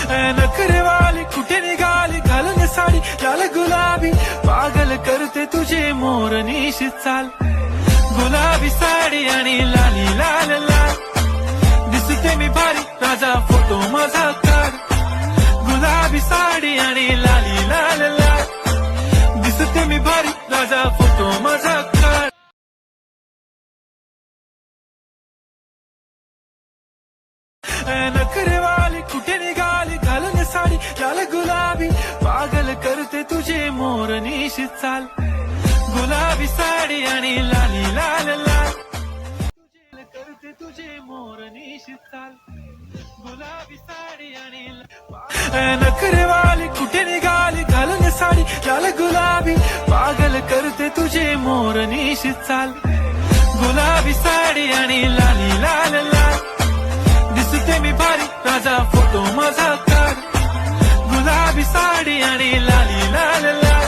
नखरेवाली कुठे निघाली घालून साडी लाल गुलाबी पागल करते तुझे मोरनीशी चाल गुलाबी साडी आणि लाली लाल लाल दिसते मी भारी राजा फोटो माझा काढ गुलाबी साडी आणि लाली लाल लाल दिसते मी भारी राजा फोटो माझा काढ नखरेवाली कुठे निघाली घालून साडी लाल गुलाबी पागल करते तुझे मोरनीशी चाल गुलाबी साडी आणि लाली लाल लाल करते तुझे मोरनीशी चाल गुलाबी साडी आणि नखरेवाली कुठे निघाली घालून साडी लाल गुलाबी पागल करते तुझे मोरनीशी चाल गुलाबी साडी आणि लाली लाल लाल दिसते मी भारी राजा फोटो माझा काढ गुलाबी साडी आणि लाली लाल लाल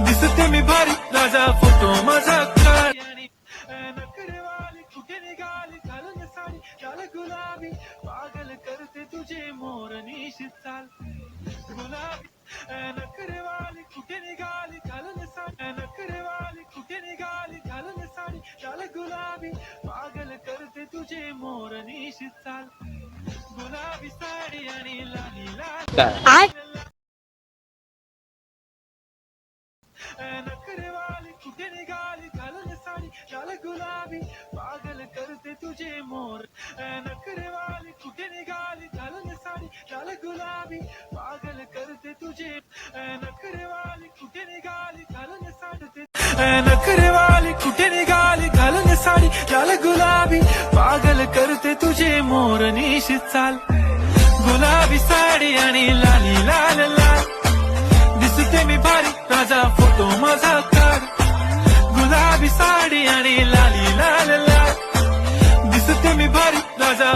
दिसते मी भारी राजा फोटो माझा काढ नखरेवाली कुठे निघाली घालून साडी लाल गुलाबी पागल करते तुझे मोरनीशी चाल गुलाबी नखरेवाली कुठे निघाली घालून साडी नखरेवाली कुठे निघाली घालून साडी लाल गुलाबी पागल करते तुझे मोरनीशी चाल गुलाबी साडी आणि लाली लाल नखरेवाली कुठे निघाली घालून साडी लाल गुलाबी पागल करते तुझे मोर नखरेवाली कुठे निघाली घालून साडी लाल गुलाबी पागल करते तुझे नखरेवाली कुठे निघाली घालून साडी नखरेवाली कुठे निघाली घालून साडी लाल गुलाबी पागल करते तुझे मोरनीशी चाल गुलाबी साडी आणि लाली लाल लाल दिसते मी भारी राजा फोटो माझा काढ गुलाबी साडी आणि लाली लाल लाल दिसते मी भारी राजा